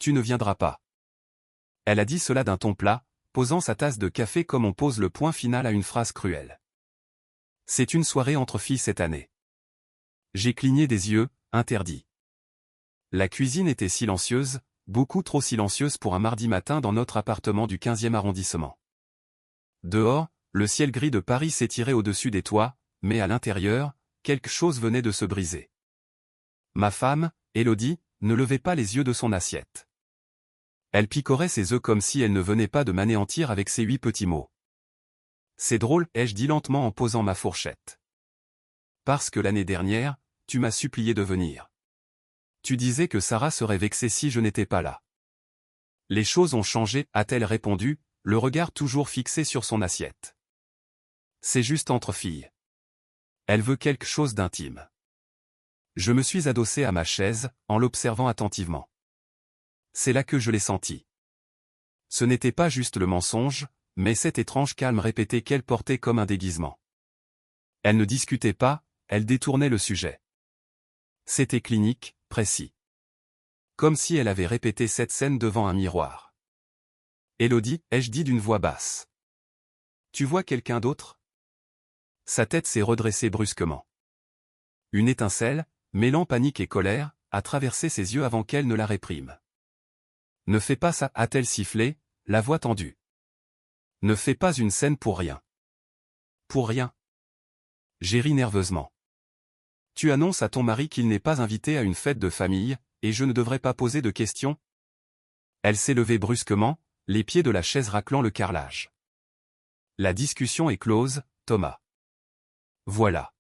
tu ne viendras pas. Elle a dit cela d'un ton plat, posant sa tasse de café comme on pose le point final à une phrase cruelle. C'est une soirée entre filles cette année. J'ai cligné des yeux, interdit. La cuisine était silencieuse, beaucoup trop silencieuse pour un mardi matin dans notre appartement du 15e arrondissement. Dehors, le ciel gris de Paris s'étirait au-dessus des toits, mais à l'intérieur, quelque chose venait de se briser. Ma femme, Élodie, ne levait pas les yeux de son assiette. Elle picorait ses œufs comme si elle ne venait pas de m'anéantir avec ses 8 petits mots. C'est drôle, ai-je dit lentement en posant ma fourchette. Parce que l'année dernière, tu m'as supplié de venir. Tu disais que Sarah serait vexée si je n'étais pas là. Les choses ont changé, a-t-elle répondu, le regard toujours fixé sur son assiette. C'est juste entre filles. Elle veut quelque chose d'intime. Je me suis adossé à ma chaise, en l'observant attentivement. C'est là que je l'ai senti. Ce n'était pas juste le mensonge, mais cet étrange calme répété qu'elle portait comme un déguisement. Elle ne discutait pas, elle détournait le sujet. C'était clinique, précis. Comme si elle avait répété cette scène devant un miroir. Élodie, ai-je dit d'une voix basse. Tu vois quelqu'un d'autre? Sa tête s'est redressée brusquement. Une étincelle, mêlant panique et colère, a traversé ses yeux avant qu'elle ne la réprime. Ne fais pas ça, a-t-elle sifflé, la voix tendue. Ne fais pas une scène pour rien. Pour rien. J'ai ri nerveusement. Tu annonces à ton mari qu'il n'est pas invité à une fête de famille, et je ne devrais pas poser de questions? Elle s'est levée brusquement, les pieds de la chaise raclant le carrelage. La discussion est close, Thomas. Voilà.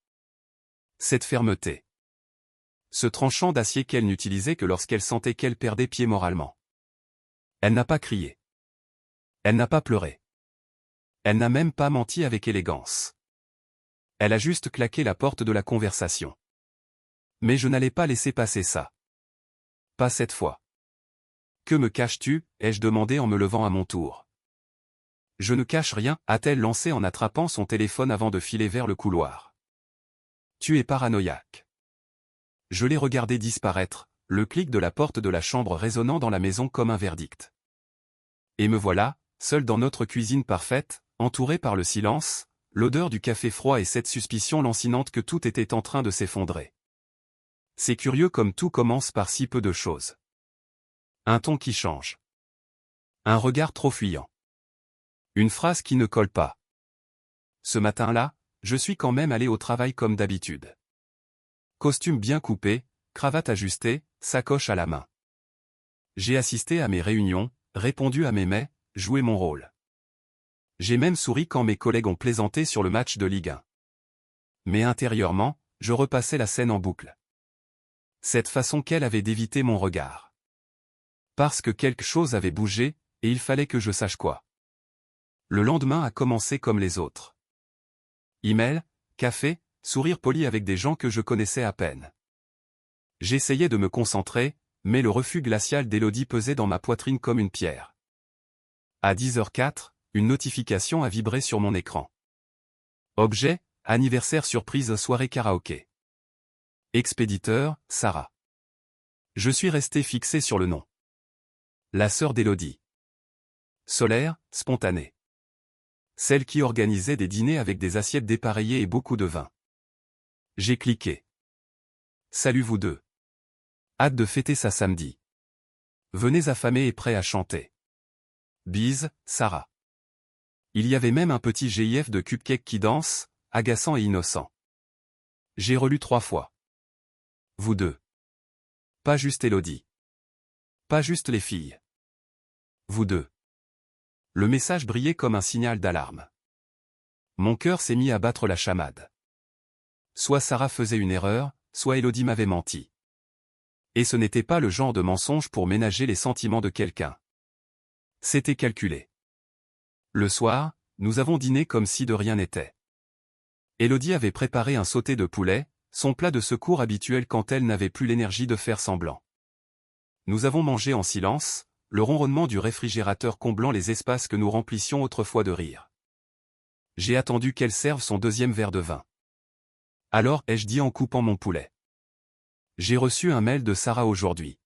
Cette fermeté. Ce tranchant d'acier qu'elle n'utilisait que lorsqu'elle sentait qu'elle perdait pied moralement. Elle n'a pas crié. Elle n'a pas pleuré. Elle n'a même pas menti avec élégance. Elle a juste claqué la porte de la conversation. Mais je n'allais pas laisser passer ça. Pas cette fois. Que me caches-tu, ai-je demandé en me levant à mon tour. Je ne cache rien, a-t-elle lancé en attrapant son téléphone avant de filer vers le couloir. Tu es paranoïaque. Je l'ai regardé disparaître, le clic de la porte de la chambre résonnant dans la maison comme un verdict. Et me voilà, seul dans notre cuisine parfaite, entouré par le silence, l'odeur du café froid et cette suspicion lancinante que tout était en train de s'effondrer. C'est curieux comme tout commence par si peu de choses. Un ton qui change. Un regard trop fuyant. Une phrase qui ne colle pas. Ce matin-là, je suis quand même allé au travail comme d'habitude. Costume bien coupé, cravate ajustée, sacoche à la main. J'ai assisté à mes réunions, répondu à mes mails, joué mon rôle. J'ai même souri quand mes collègues ont plaisanté sur le match de Ligue 1. Mais intérieurement, je repassais la scène en boucle. Cette façon qu'elle avait d'éviter mon regard. Parce que quelque chose avait bougé, et il fallait que je sache quoi. Le lendemain a commencé comme les autres. Email, café, sourire poli avec des gens que je connaissais à peine. J'essayais de me concentrer, mais le refus glacial d'Élodie pesait dans ma poitrine comme une pierre. À 10h04, une notification a vibré sur mon écran. Objet, anniversaire surprise soirée karaoké. Expéditeur, Sarah. Je suis resté fixé sur le nom. La sœur d'Élodie. Solaire, spontanée. Celle qui organisait des dîners avec des assiettes dépareillées et beaucoup de vin. J'ai cliqué. Salut vous deux. Hâte de fêter ça samedi. Venez affamés et prêts à chanter. Bise, Sarah. Il y avait même un petit GIF de cupcake qui danse, agaçant et innocent. J'ai relu 3 fois. Vous deux. Pas juste Élodie. Pas juste les filles. Vous deux. Le message brillait comme un signal d'alarme. Mon cœur s'est mis à battre la chamade. Soit Sarah faisait une erreur, soit Élodie m'avait menti. Et ce n'était pas le genre de mensonge pour ménager les sentiments de quelqu'un. C'était calculé. Le soir, nous avons dîné comme si de rien n'était. Élodie avait préparé un sauté de poulet, son plat de secours habituel quand elle n'avait plus l'énergie de faire semblant. Nous avons mangé en silence, le ronronnement du réfrigérateur comblant les espaces que nous remplissions autrefois de rire. J'ai attendu qu'elle serve son 2e verre de vin. Alors, ai-je dit en coupant mon poulet. J'ai reçu un mail de Sarah aujourd'hui.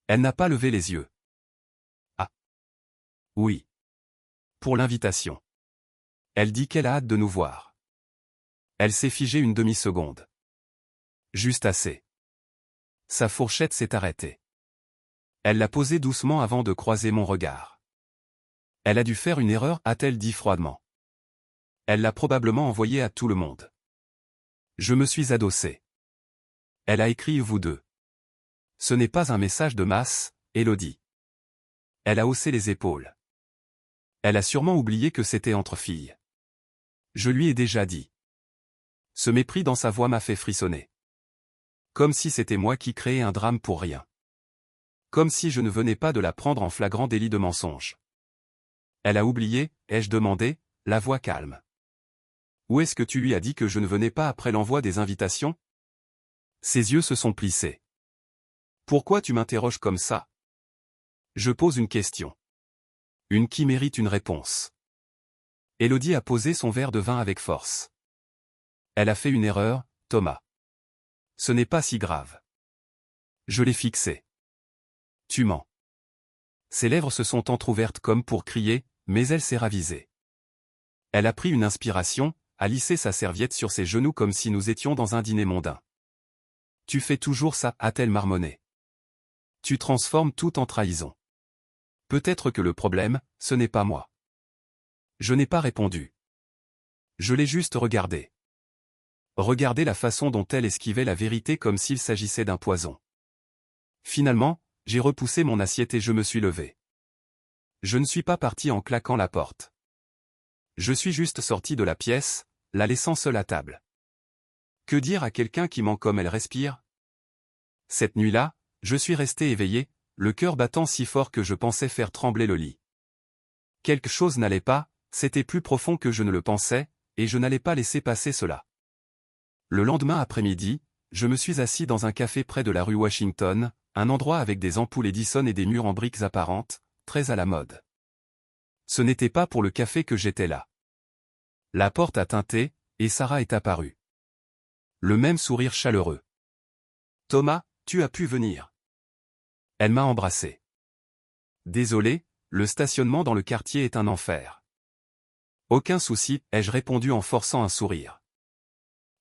Elle n'a pas levé les yeux. Ah. Oui. Pour l'invitation. Elle dit qu'elle a hâte de nous voir. Elle s'est figée une demi-seconde. Juste assez. Sa fourchette s'est arrêtée. Elle l'a posée doucement avant de croiser mon regard. Elle a dû faire une erreur, a-t-elle dit froidement. Elle l'a probablement envoyé à tout le monde. Je me suis adossé. Elle a écrit vous deux. Ce n'est pas un message de masse, Élodie. Elle a haussé les épaules. Elle a sûrement oublié que c'était entre filles. Je lui ai déjà dit. Ce mépris dans sa voix m'a fait frissonner. Comme si c'était moi qui créais un drame pour rien. Comme si je ne venais pas de la prendre en flagrant délit de mensonge. Elle a oublié, ai-je demandé, la voix calme. Où est-ce que tu lui as dit que je ne venais pas après l'envoi des invitations? Ses yeux se sont plissés. Pourquoi tu m'interroges comme ça? Je pose une question. Une qui mérite une réponse. Élodie a posé son verre de vin avec force. Elle a fait une erreur, Thomas. Ce n'est pas si grave. Je l'ai fixé. Tu mens. Ses lèvres se sont entr'ouvertes comme pour crier, mais elle s'est ravisée. Elle a pris une inspiration, a lissé sa serviette sur ses genoux comme si nous étions dans un dîner mondain. Tu fais toujours ça, a-t-elle marmonné. Tu transformes tout en trahison. Peut-être que le problème, ce n'est pas moi. Je n'ai pas répondu. Je l'ai juste regardé. Regardé la façon dont elle esquivait la vérité comme s'il s'agissait d'un poison. Finalement, j'ai repoussé mon assiette et je me suis levé. Je ne suis pas parti en claquant la porte. Je suis juste sorti de la pièce, la laissant seule à table. Que dire à quelqu'un qui ment comme elle respire? Cette nuit-là, je suis resté éveillé, le cœur battant si fort que je pensais faire trembler le lit. Quelque chose n'allait pas, c'était plus profond que je ne le pensais, et je n'allais pas laisser passer cela. Le lendemain après-midi, je me suis assis dans un café près de la rue Washington, un endroit avec des ampoules Edison et des murs en briques apparentes, très à la mode. Ce n'était pas pour le café que j'étais là. La porte a tinté, et Sarah est apparue. Le même sourire chaleureux. Thomas, tu as pu venir. Elle m'a embrassé. Désolé, le stationnement dans le quartier est un enfer. Aucun souci, ai-je répondu en forçant un sourire.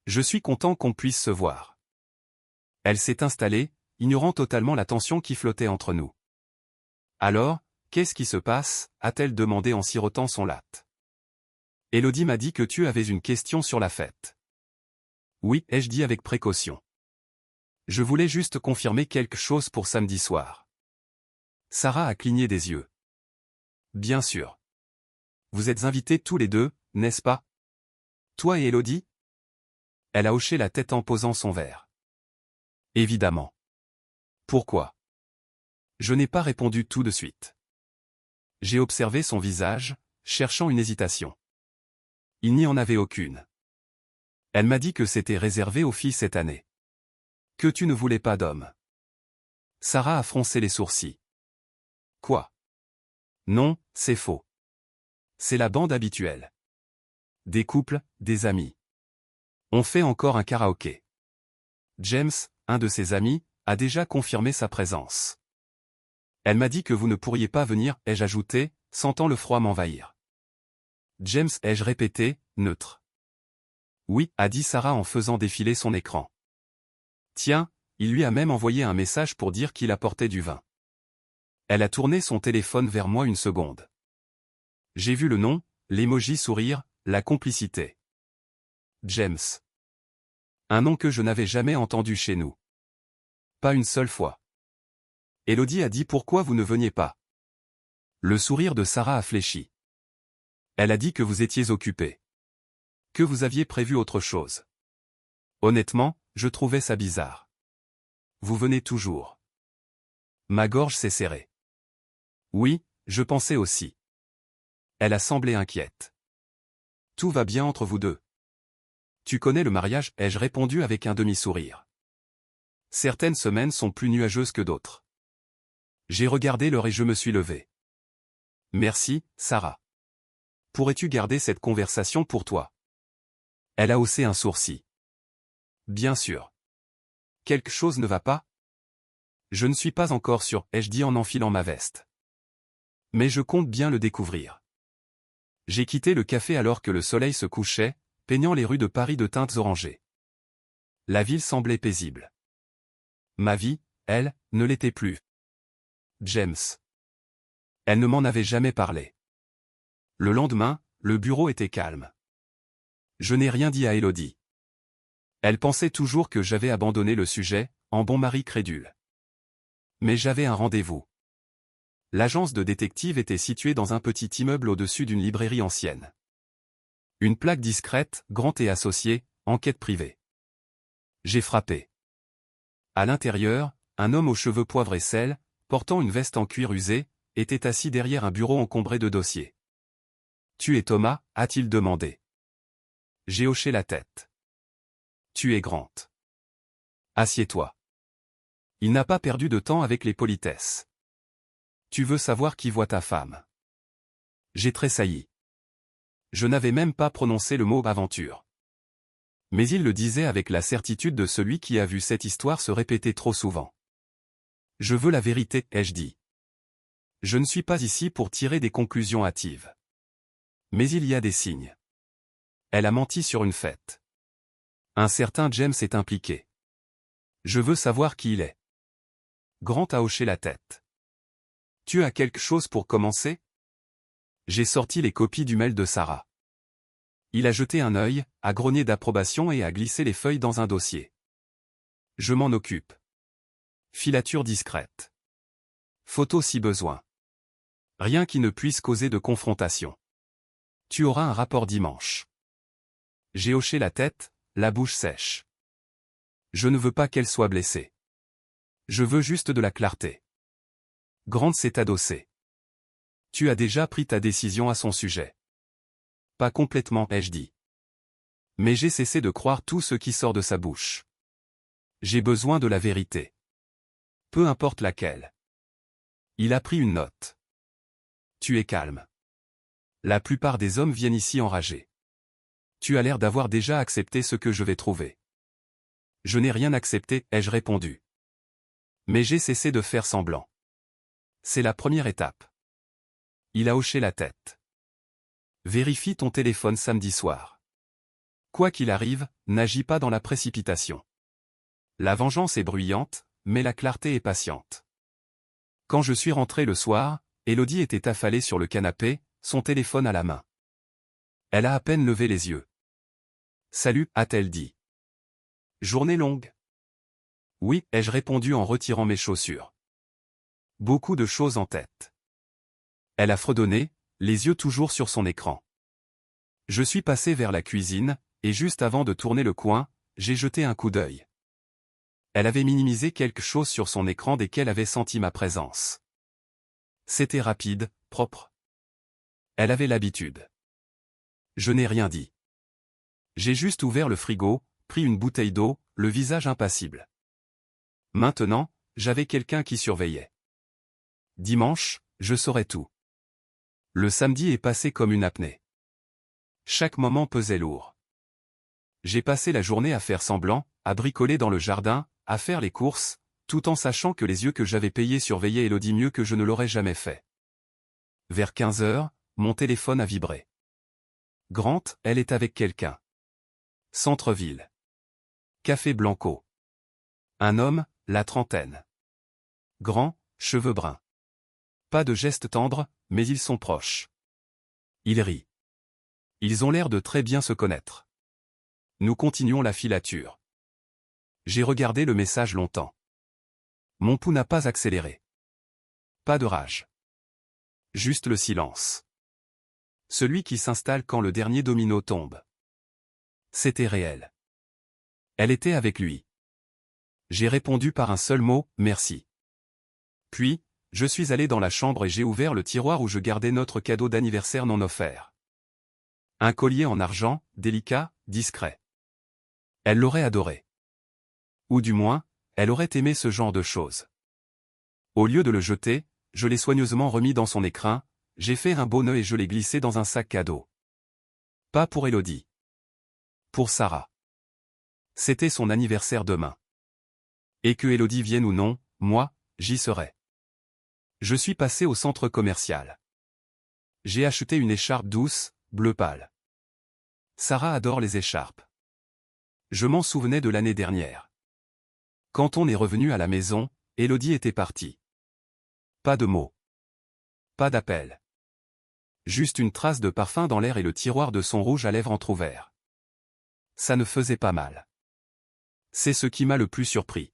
Je suis content qu'on puisse se voir. Elle s'est installée, ignorant totalement la tension qui flottait entre nous. Alors, qu'est-ce qui se passe, a-t-elle demandé en sirotant son latte. Élodie m'a dit que tu avais une question sur la fête. Oui, ai-je dit avec précaution. Je voulais juste confirmer quelque chose pour samedi soir. Sarah a cligné des yeux. Bien sûr. Vous êtes invités tous les deux, n'est-ce pas? Toi et Élodie? Elle a hoché la tête en posant son verre. Évidemment. Pourquoi? Je n'ai pas répondu tout de suite. J'ai observé son visage, cherchant une hésitation. Il n'y en avait aucune. Elle m'a dit que c'était réservé aux filles cette année. Que tu ne voulais pas d'hommes. Sarah a froncé les sourcils. Quoi? Non, c'est faux. C'est la bande habituelle. Des couples, des amis. On fait encore un karaoké. James, un de ses amis, a déjà confirmé sa présence. Elle m'a dit que vous ne pourriez pas venir, ai-je ajouté, sentant le froid m'envahir. James, ai-je répété, neutre. Oui, a dit Sarah en faisant défiler son écran. Tiens, il lui a même envoyé un message pour dire qu'il apportait du vin. Elle a tourné son téléphone vers moi une seconde. J'ai vu le nom, l'émoji sourire, la complicité. James. Un nom que je n'avais jamais entendu chez nous. Pas une seule fois. Élodie a dit pourquoi vous ne veniez pas. Le sourire de Sarah a fléchi. Elle a dit que vous étiez occupé. Que vous aviez prévu autre chose. Honnêtement, je trouvais ça bizarre. Vous venez toujours. Ma gorge s'est serrée. Oui, je pensais aussi. Elle a semblé inquiète. Tout va bien entre vous deux. Tu connais le mariage, ai-je répondu avec un demi-sourire. Certaines semaines sont plus nuageuses que d'autres. J'ai regardé l'heure et je me suis levé. Merci, Sarah. Pourrais-tu garder cette conversation pour toi? Elle a haussé un sourcil. Bien sûr. Quelque chose ne va pas? Je ne suis pas encore sûr, ai-je dit en enfilant ma veste. Mais je compte bien le découvrir. J'ai quitté le café alors que le soleil se couchait, peignant les rues de Paris de teintes orangées. La ville semblait paisible. Ma vie, elle, ne l'était plus. James. Elle ne m'en avait jamais parlé. Le lendemain, le bureau était calme. Je n'ai rien dit à Élodie. Elle pensait toujours que j'avais abandonné le sujet, en bon mari crédule. Mais j'avais un rendez-vous. L'agence de détective était située dans un petit immeuble au-dessus d'une librairie ancienne. Une plaque discrète, Grant et associé, enquête privée. J'ai frappé. À l'intérieur, un homme aux cheveux poivre et sel, portant une veste en cuir usé, était assis derrière un bureau encombré de dossiers. « Tu es Thomas ?» a-t-il demandé. J'ai hoché la tête. « Tu es Grant. Assieds-toi. » Il n'a pas perdu de temps avec les politesses. « Tu veux savoir qui voit ta femme ?» J'ai tressailli. Je n'avais même pas prononcé le mot « aventure ». Mais il le disait avec la certitude de celui qui a vu cette histoire se répéter trop souvent. « Je veux la vérité », ai-je dit. Je ne suis pas ici pour tirer des conclusions hâtives. Mais il y a des signes. Elle a menti sur une fête. Un certain James est impliqué. Je veux savoir qui il est. Grant a hoché la tête. Tu as quelque chose pour commencer? J'ai sorti les copies du mail de Sarah. Il a jeté un œil, a grogné d'approbation et a glissé les feuilles dans un dossier. Je m'en occupe. Filature discrète. Photo si besoin. Rien qui ne puisse causer de confrontation. Tu auras un rapport dimanche. J'ai hoché la tête, la bouche sèche. Je ne veux pas qu'elle soit blessée. Je veux juste de la clarté. Grant s'est adossé. Tu as déjà pris ta décision à son sujet. Pas complètement, ai-je dit. Mais j'ai cessé de croire tout ce qui sort de sa bouche. J'ai besoin de la vérité. Peu importe laquelle. Il a pris une note. Tu es calme. La plupart des hommes viennent ici enragés. Tu as l'air d'avoir déjà accepté ce que je vais trouver. Je n'ai rien accepté, ai-je répondu. Mais j'ai cessé de faire semblant. C'est la première étape. Il a hoché la tête. Vérifie ton téléphone samedi soir. Quoi qu'il arrive, n'agis pas dans la précipitation. La vengeance est bruyante, mais la clarté est patiente. Quand je suis rentré le soir, Élodie était affalée sur le canapé, son téléphone à la main. Elle a à peine levé les yeux. « Salut » a-t-elle dit. « Journée longue ?» Oui, ai-je répondu en retirant mes chaussures. Beaucoup de choses en tête. Elle a fredonné, les yeux toujours sur son écran. Je suis passé vers la cuisine, et juste avant de tourner le coin, j'ai jeté un coup d'œil. Elle avait minimisé quelque chose sur son écran dès qu'elle avait senti ma présence. C'était rapide, propre. Elle avait l'habitude. Je n'ai rien dit. J'ai juste ouvert le frigo, pris une bouteille d'eau, le visage impassible. Maintenant, j'avais quelqu'un qui surveillait. Dimanche, je saurais tout. Le samedi est passé comme une apnée. Chaque moment pesait lourd. J'ai passé la journée à faire semblant, à bricoler dans le jardin, à faire les courses, tout en sachant que les yeux que j'avais payés surveillaient Élodie mieux que je ne l'aurais jamais fait. Vers 15 heures, mon téléphone a vibré. Grant, elle est avec quelqu'un. Centre-ville. Café Blanco. Un homme, la trentaine. Grand, cheveux bruns. Pas de gestes tendres, mais ils sont proches. Il rit. Ils ont l'air de très bien se connaître. Nous continuons la filature. J'ai regardé le message longtemps. Mon pouls n'a pas accéléré. Pas de rage. Juste le silence. Celui qui s'installe quand le dernier domino tombe. C'était réel. Elle était avec lui. J'ai répondu par un seul mot, merci. Puis, je suis allé dans la chambre et j'ai ouvert le tiroir où je gardais notre cadeau d'anniversaire non offert. Un collier en argent, délicat, discret. Elle l'aurait adoré. Ou du moins, elle aurait aimé ce genre de choses. Au lieu de le jeter, je l'ai soigneusement remis dans son écrin, j'ai fait un beau nœud et je l'ai glissé dans un sac cadeau. Pas pour Élodie. Pour Sarah. C'était son anniversaire demain. Et que Élodie vienne ou non, moi, j'y serai. Je suis passé au centre commercial. J'ai acheté une écharpe douce, bleu pâle. Sarah adore les écharpes. Je m'en souvenais de l'année dernière. Quand on est revenu à la maison, Élodie était partie. Pas de mots. Pas d'appel. Juste une trace de parfum dans l'air et le tiroir de son rouge à lèvres entrouvert. Ça ne faisait pas mal. C'est ce qui m'a le plus surpris.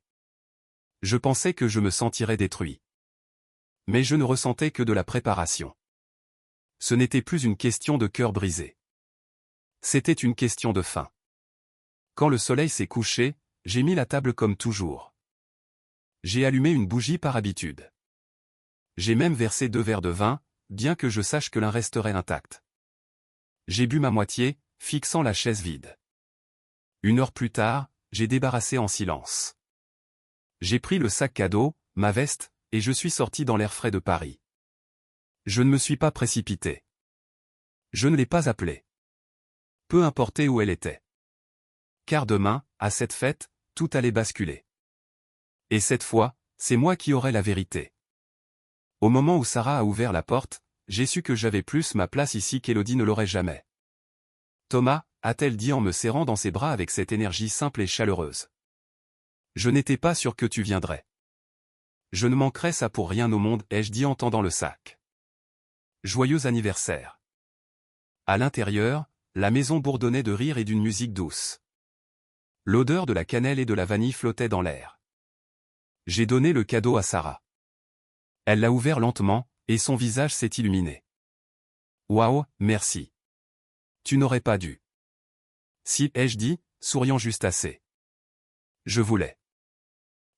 Je pensais que je me sentirais détruit. Mais je ne ressentais que de la préparation. Ce n'était plus une question de cœur brisé. C'était une question de faim. Quand le soleil s'est couché, j'ai mis la table comme toujours. J'ai allumé une bougie par habitude. J'ai même versé 2 verres de vin, bien que je sache que l'un resterait intact. J'ai bu ma moitié, fixant la chaise vide. 1 heure plus tard, j'ai débarrassé en silence. J'ai pris le sac cadeau, ma veste, et je suis sorti dans l'air frais de Paris. Je ne me suis pas précipité. Je ne l'ai pas appelée. Peu importait où elle était. Car demain, à cette fête, tout allait basculer. Et cette fois, c'est moi qui aurai la vérité. Au moment où Sarah a ouvert la porte, j'ai su que j'avais plus ma place ici qu'Élodie ne l'aurait jamais. Thomas, a-t-elle dit en me serrant dans ses bras avec cette énergie simple et chaleureuse. Je n'étais pas sûr que tu viendrais. Je ne manquerais ça pour rien au monde, ai-je dit en tendant le sac. Joyeux anniversaire. À l'intérieur, la maison bourdonnait de rire et d'une musique douce. L'odeur de la cannelle et de la vanille flottait dans l'air. J'ai donné le cadeau à Sarah. Elle l'a ouvert lentement, et son visage s'est illuminé. Waouh, merci. Tu n'aurais pas dû. Si, ai-je dit, souriant juste assez. Je voulais.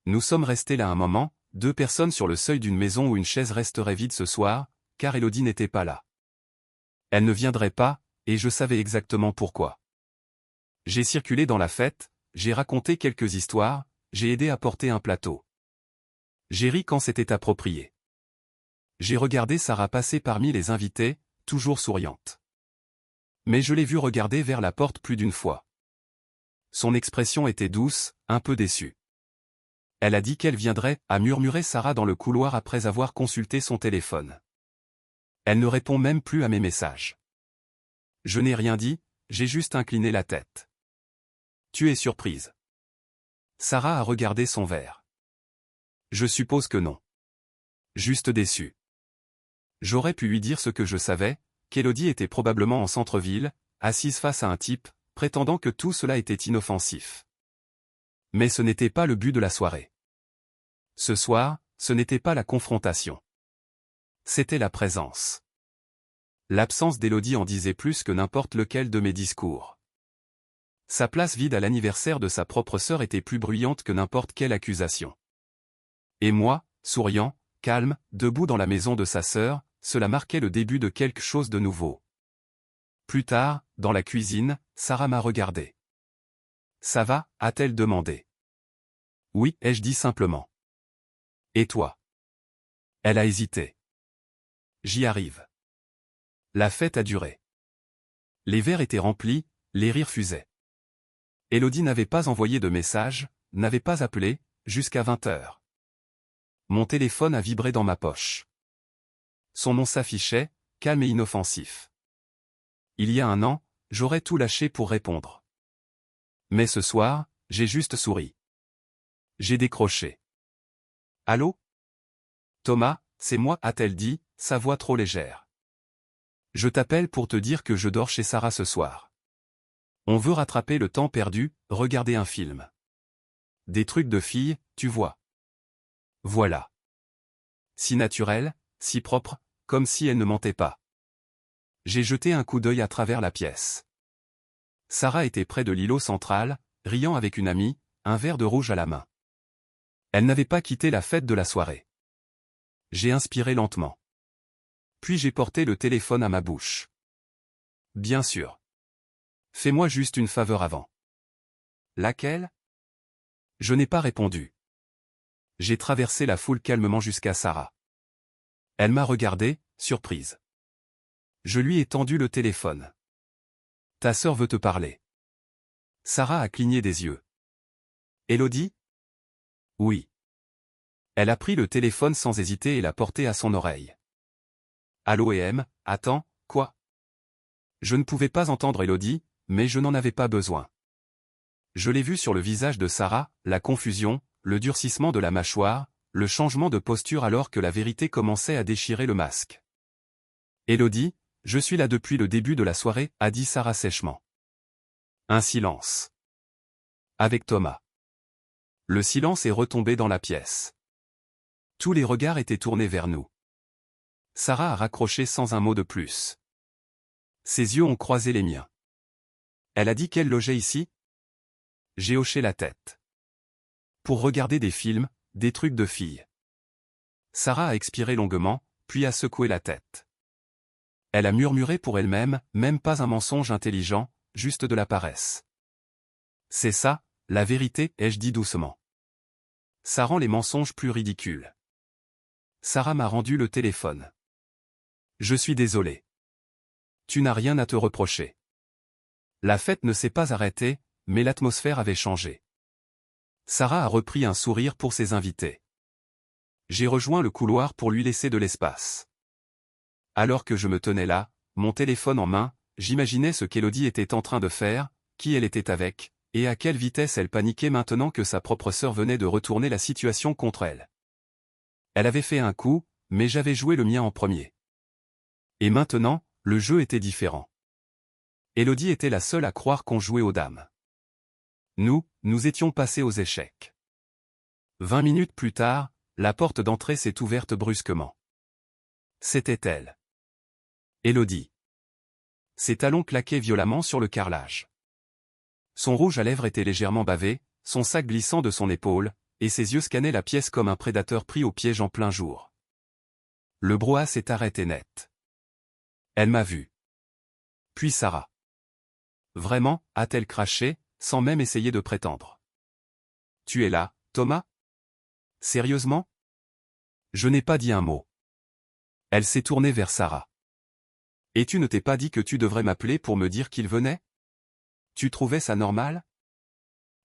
Nous sommes restés là un moment, 2 personnes sur le seuil d'une maison où une chaise resterait vide ce soir, car Élodie n'était pas là. Elle ne viendrait pas, et je savais exactement pourquoi. J'ai circulé dans la fête, j'ai raconté quelques histoires, j'ai aidé à porter un plateau. J'ai ri quand c'était approprié. J'ai regardé Sarah passer parmi les invités, toujours souriante. Mais je l'ai vue regarder vers la porte plus d'une fois. Son expression était douce, un peu déçue. Elle a dit qu'elle viendrait, a murmuré Sarah dans le couloir après avoir consulté son téléphone. Elle ne répond même plus à mes messages. Je n'ai rien dit, j'ai juste incliné la tête. Tu es surprise. Sarah a regardé son verre. Je suppose que non. Juste déçue. J'aurais pu lui dire ce que je savais, qu'Élodie était probablement en centre-ville, assise face à un type, prétendant que tout cela était inoffensif. Mais ce n'était pas le but de la soirée. Ce soir, ce n'était pas la confrontation. C'était la présence. L'absence d'Élodie en disait plus que n'importe lequel de mes discours. Sa place vide à l'anniversaire de sa propre sœur était plus bruyante que n'importe quelle accusation. Et moi, souriant, calme, debout dans la maison de sa sœur, cela marquait le début de quelque chose de nouveau. Plus tard, dans la cuisine, Sarah m'a regardé. « Ça va » a-t-elle demandé. « Oui » ai-je dit simplement. « Et toi » Elle a hésité. « J'y arrive. » La fête a duré. Les verres étaient remplis, les rires fusaient. Élodie n'avait pas envoyé de message, n'avait pas appelé, jusqu'à 20 h. Mon téléphone a vibré dans ma poche. Son nom s'affichait, calme et inoffensif. Il y a un an, j'aurais tout lâché pour répondre. Mais ce soir, j'ai juste souri. J'ai décroché. « Allô ? Thomas, c'est moi » a-t-elle dit, sa voix trop légère. « Je t'appelle pour te dire que je dors chez Sarah ce soir. On veut rattraper le temps perdu, regarder un film. Des trucs de filles, tu vois. Voilà. Si naturel, si propre, comme si elle ne mentait pas. » J'ai jeté un coup d'œil à travers la pièce. Sarah était près de l'îlot central, riant avec une amie, un verre de rouge à la main. Elle n'avait pas quitté la fête de la soirée. J'ai inspiré lentement. Puis j'ai porté le téléphone à ma bouche. Bien sûr. Fais-moi juste une faveur avant. Laquelle ? Je n'ai pas répondu. J'ai traversé la foule calmement jusqu'à Sarah. Elle m'a regardé, surprise. Je lui ai tendu le téléphone. Ta sœur veut te parler. Sarah a cligné des yeux. Élodie ? Oui. Elle a pris le téléphone sans hésiter et l'a porté à son oreille. Allô EM, attends, quoi? Je ne pouvais pas entendre Elodie, mais je n'en avais pas besoin. Je l'ai vu sur le visage de Sarah, la confusion, le durcissement de la mâchoire, le changement de posture alors que la vérité commençait à déchirer le masque. Elodie, je suis là depuis le début de la soirée, a dit Sarah sèchement. Un silence. Avec Thomas. Le silence est retombé dans la pièce. Tous les regards étaient tournés vers nous. Sarah a raccroché sans un mot de plus. Ses yeux ont croisé les miens. Elle a dit qu'elle logeait ici? J'ai hoché la tête. Pour regarder des films, des trucs de filles. Sarah a expiré longuement, puis a secoué la tête. Elle a murmuré pour elle-même, même pas un mensonge intelligent, juste de la paresse. C'est ça, la vérité, ai-je dit doucement. Ça rend les mensonges plus ridicules. Sarah m'a rendu le téléphone. Je suis désolé. Tu n'as rien à te reprocher. La fête ne s'est pas arrêtée, mais l'atmosphère avait changé. Sarah a repris un sourire pour ses invités. J'ai rejoint le couloir pour lui laisser de l'espace. Alors que je me tenais là, mon téléphone en main, j'imaginais ce qu'Élodie était en train de faire, qui elle était avec, et à quelle vitesse elle paniquait maintenant que sa propre sœur venait de retourner la situation contre elle. Elle avait fait un coup, mais j'avais joué le mien en premier. Et maintenant, le jeu était différent. Élodie était la seule à croire qu'on jouait aux dames. Nous étions passés aux échecs. 20 minutes plus tard, la porte d'entrée s'est ouverte brusquement. C'était elle. Élodie. Ses talons claquaient violemment sur le carrelage. Son rouge à lèvres était légèrement bavé, son sac glissant de son épaule, et ses yeux scannaient la pièce comme un prédateur pris au piège en plein jour. Le brouhaha s'est arrêté net. Elle m'a vu. Puis Sarah. Vraiment, a-t-elle craché, sans même essayer de prétendre. Tu es là, Thomas? Sérieusement? Je n'ai pas dit un mot. Elle s'est tournée vers Sarah. Et tu ne t'es pas dit que tu devrais m'appeler pour me dire qu'il venait? Tu trouvais ça normal?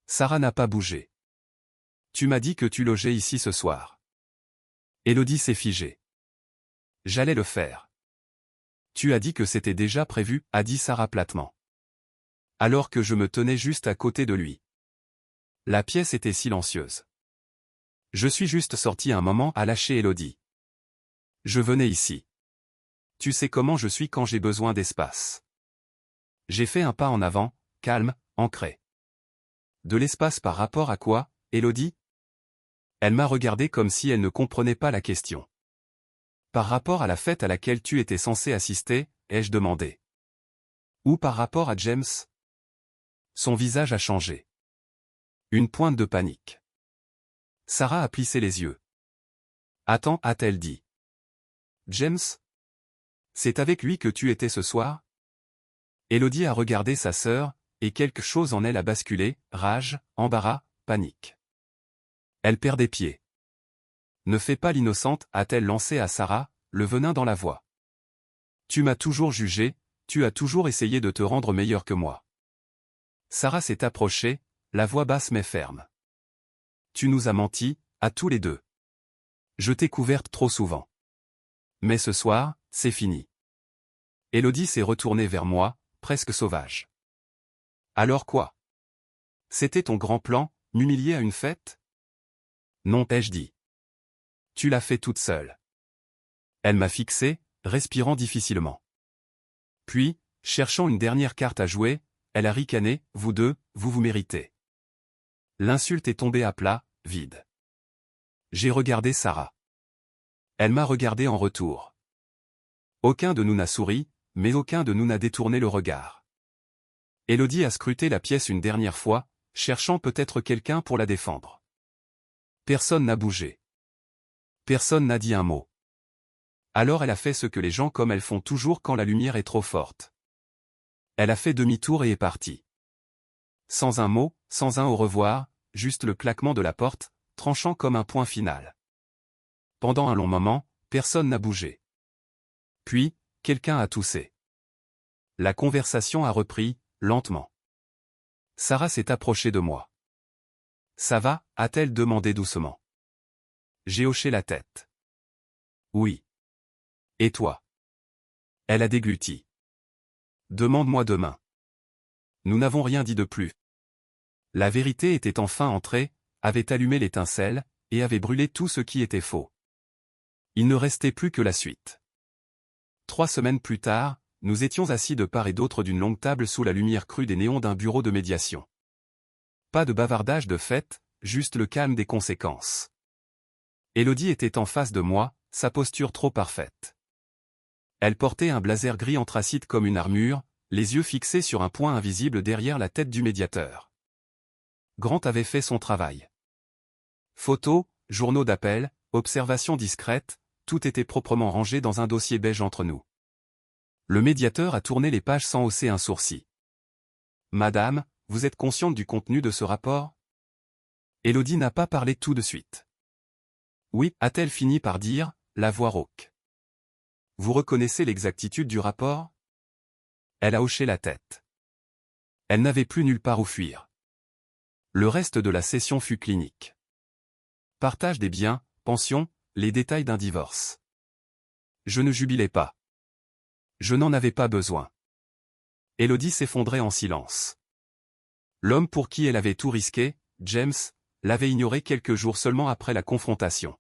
Sarah n'a pas bougé. Tu m'as dit que tu logeais ici ce soir. Élodie s'est figée. J'allais le faire. Tu as dit que c'était déjà prévu, a dit Sarah platement. Alors que je me tenais juste à côté de lui. La pièce était silencieuse. Je suis juste sorti un moment à lâcher Élodie. Je venais ici. Tu sais comment je suis quand j'ai besoin d'espace. J'ai fait un pas en avant, calme, ancré. De l'espace par rapport à quoi, Élodie? Elle m'a regardé comme si elle ne comprenait pas la question. Par rapport à la fête à laquelle tu étais censé assister, ai-je demandé. Ou par rapport à James? Son visage a changé. Une pointe de panique. Sarah a plissé les yeux. Attends, a-t-elle dit. James? C'est avec lui que tu étais ce soir? Élodie a regardé sa sœur, et quelque chose en elle a basculé, rage, embarras, panique. Elle perdait pied. Ne fais pas l'innocente, a-t-elle lancé à Sarah, le venin dans la voix. Tu m'as toujours jugé, tu as toujours essayé de te rendre meilleur que moi. Sarah s'est approchée, la voix basse mais ferme. Tu nous as menti, à tous les deux. Je t'ai couverte trop souvent. Mais ce soir, c'est fini. Élodie s'est retournée vers moi, presque sauvage. Alors quoi? C'était ton grand plan, m'humilier à une fête? Non, ai-je dit. Tu l'as fait toute seule. Elle m'a fixé, respirant difficilement. Puis, cherchant une dernière carte à jouer, elle a ricané, vous deux, vous vous méritez. L'insulte est tombée à plat, vide. J'ai regardé Sarah. Elle m'a regardé en retour. Aucun de nous n'a souri, mais aucun de nous n'a détourné le regard. Élodie a scruté la pièce une dernière fois, cherchant peut-être quelqu'un pour la défendre. Personne n'a bougé. Personne n'a dit un mot. Alors elle a fait ce que les gens comme elle font toujours quand la lumière est trop forte. Elle a fait demi-tour et est partie. Sans un mot, sans un au revoir, juste le claquement de la porte, tranchant comme un point final. Pendant un long moment, personne n'a bougé. Puis, quelqu'un a toussé. La conversation a repris, lentement. Sarah s'est approchée de moi. Ça va, a-t-elle demandé doucement. J'ai hoché la tête. Oui. Et toi? Elle a dégluti. Demande-moi demain. Nous n'avons rien dit de plus. La vérité était enfin entrée, avait allumé l'étincelle, et avait brûlé tout ce qui était faux. Il ne restait plus que la suite. 3 semaines plus tard, nous étions assis de part et d'autre d'une longue table sous la lumière crue des néons d'un bureau de médiation. Pas de bavardage de fait, juste le calme des conséquences. Élodie était en face de moi, sa posture trop parfaite. Elle portait un blazer gris anthracite comme une armure, les yeux fixés sur un point invisible derrière la tête du médiateur. Grant avait fait son travail. Photos, journaux d'appel, observations discrètes, tout était proprement rangé dans un dossier beige entre nous. Le médiateur a tourné les pages sans hausser un sourcil. « Madame, vous êtes consciente du contenu de ce rapport ?» Élodie n'a pas parlé tout de suite. « Oui » a-t-elle fini par dire, la voix rauque. « Vous reconnaissez l'exactitude du rapport ?» Elle a hoché la tête. Elle n'avait plus nulle part où fuir. Le reste de la session fut clinique. Partage des biens, pension, les détails d'un divorce. Je ne jubilais pas. Je n'en avais pas besoin. Élodie s'effondrait en silence. L'homme pour qui elle avait tout risqué, James, l'avait ignoré quelques jours seulement après la confrontation.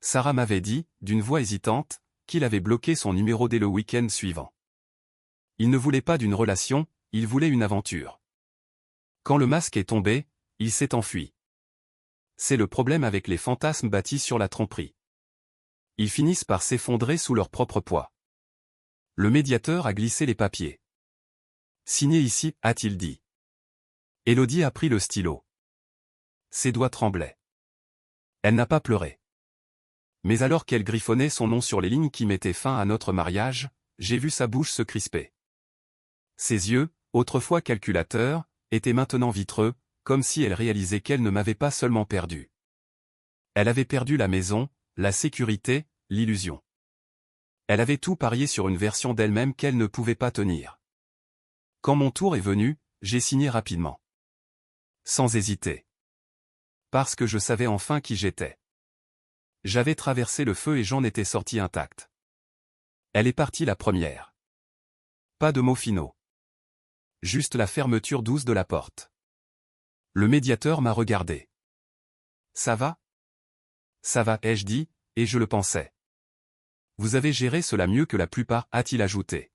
Sarah m'avait dit, d'une voix hésitante, qu'il avait bloqué son numéro dès le week-end suivant. Il ne voulait pas d'une relation, il voulait une aventure. Quand le masque est tombé, il s'est enfui. C'est le problème avec les fantasmes bâtis sur la tromperie. Ils finissent par s'effondrer sous leur propre poids. Le médiateur a glissé les papiers. « Signé ici » a-t-il dit. Élodie a pris le stylo. Ses doigts tremblaient. Elle n'a pas pleuré. Mais alors qu'elle griffonnait son nom sur les lignes qui mettaient fin à notre mariage, j'ai vu sa bouche se crisper. Ses yeux, autrefois calculateurs, étaient maintenant vitreux, comme si elle réalisait qu'elle ne m'avait pas seulement perdu. Elle avait perdu la maison, la sécurité, l'illusion. Elle avait tout parié sur une version d'elle-même qu'elle ne pouvait pas tenir. Quand mon tour est venu, j'ai signé rapidement. Sans hésiter. Parce que je savais enfin qui j'étais. J'avais traversé le feu et j'en étais sorti intact. Elle est partie la première. Pas de mots finaux. Juste la fermeture douce de la porte. Le médiateur m'a regardé. « Ça va ? » ?»« Ça va, ai-je dit, et je le pensais. »« Vous avez géré cela mieux que la plupart, a-t-il ajouté. »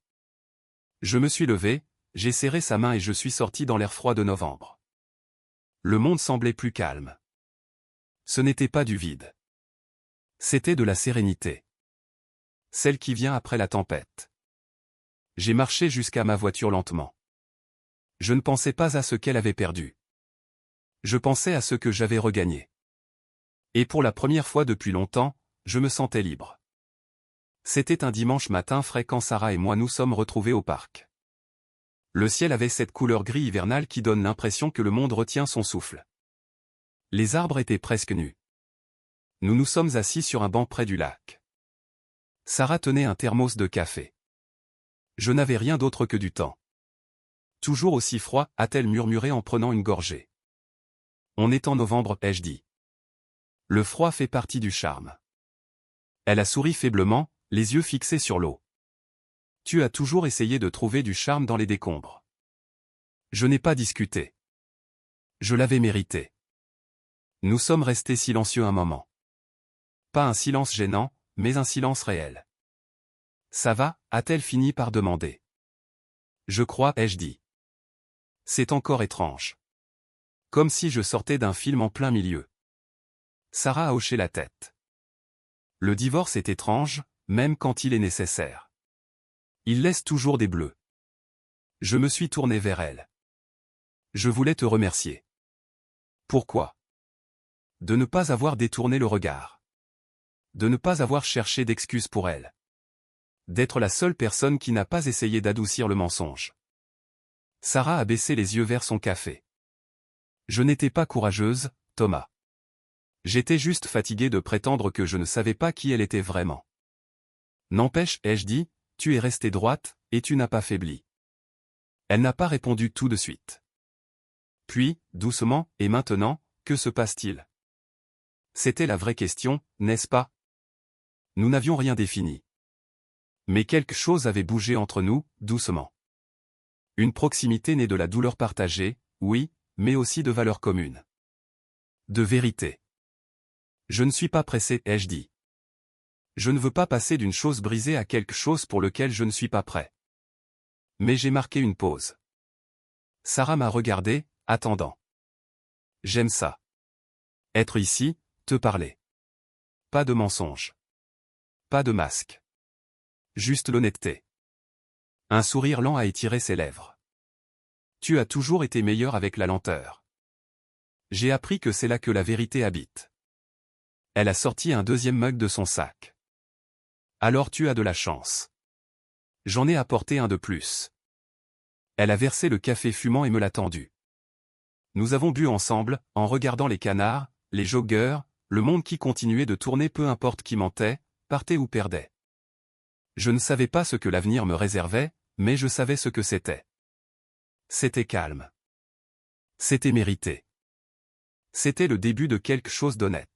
Je me suis levé, j'ai serré sa main et je suis sorti dans l'air froid de novembre. Le monde semblait plus calme. Ce n'était pas du vide. C'était de la sérénité. Celle qui vient après la tempête. J'ai marché jusqu'à ma voiture lentement. Je ne pensais pas à ce qu'elle avait perdu. Je pensais à ce que j'avais regagné. Et pour la première fois depuis longtemps, je me sentais libre. C'était un dimanche matin frais quand Sarah et moi nous sommes retrouvés au parc. Le ciel avait cette couleur gris hivernale qui donne l'impression que le monde retient son souffle. Les arbres étaient presque nus. Nous nous sommes assis sur un banc près du lac. Sarah tenait un thermos de café. Je n'avais rien d'autre que du temps. Toujours aussi froid, a-t-elle murmuré en prenant une gorgée. On est en novembre, ai-je dit. Le froid fait partie du charme. Elle a souri faiblement, les yeux fixés sur l'eau. Tu as toujours essayé de trouver du charme dans les décombres. Je n'ai pas discuté. Je l'avais mérité. Nous sommes restés silencieux un moment. Pas un silence gênant, mais un silence réel. Ça va, a-t-elle fini par demander. Je crois, ai-je dit. C'est encore étrange. Comme si je sortais d'un film en plein milieu. Sarah a hoché la tête. Le divorce est étrange, même quand il est nécessaire. Il laisse toujours des bleus. Je me suis tourné vers elle. Je voulais te remercier. Pourquoi? De ne pas avoir détourné le regard. De ne pas avoir cherché d'excuses pour elle. D'être la seule personne qui n'a pas essayé d'adoucir le mensonge. Sarah a baissé les yeux vers son café. Je n'étais pas courageuse, Thomas. J'étais juste fatigué de prétendre que je ne savais pas qui elle était vraiment. N'empêche, ai-je dit, tu es restée droite, et tu n'as pas faibli. Elle n'a pas répondu tout de suite. Puis, doucement, et maintenant, que se passe-t-il? C'était la vraie question, n'est-ce pas? Nous n'avions rien défini. Mais quelque chose avait bougé entre nous, doucement. Une proximité née de la douleur partagée, oui, mais aussi de valeurs communes. De vérité. Je ne suis pas pressé, ai-je dit. Je ne veux pas passer d'une chose brisée à quelque chose pour lequel je ne suis pas prêt. Mais j'ai marqué une pause. Sarah m'a regardé, attendant. J'aime ça. Être ici, te parler. Pas de mensonge. Pas de masque. Juste l'honnêteté. Un sourire lent a étiré ses lèvres. Tu as toujours été meilleur avec la lenteur. J'ai appris que c'est là que la vérité habite. Elle a sorti un deuxième mug de son sac. Alors tu as de la chance. J'en ai apporté un de plus. Elle a versé le café fumant et me l'a tendu. Nous avons bu ensemble, en regardant les canards, les joggeurs, le monde qui continuait de tourner peu importe qui mentait, partait ou perdait. Je ne savais pas ce que l'avenir me réservait, mais je savais ce que c'était. C'était calme. C'était mérité. C'était le début de quelque chose d'honnête.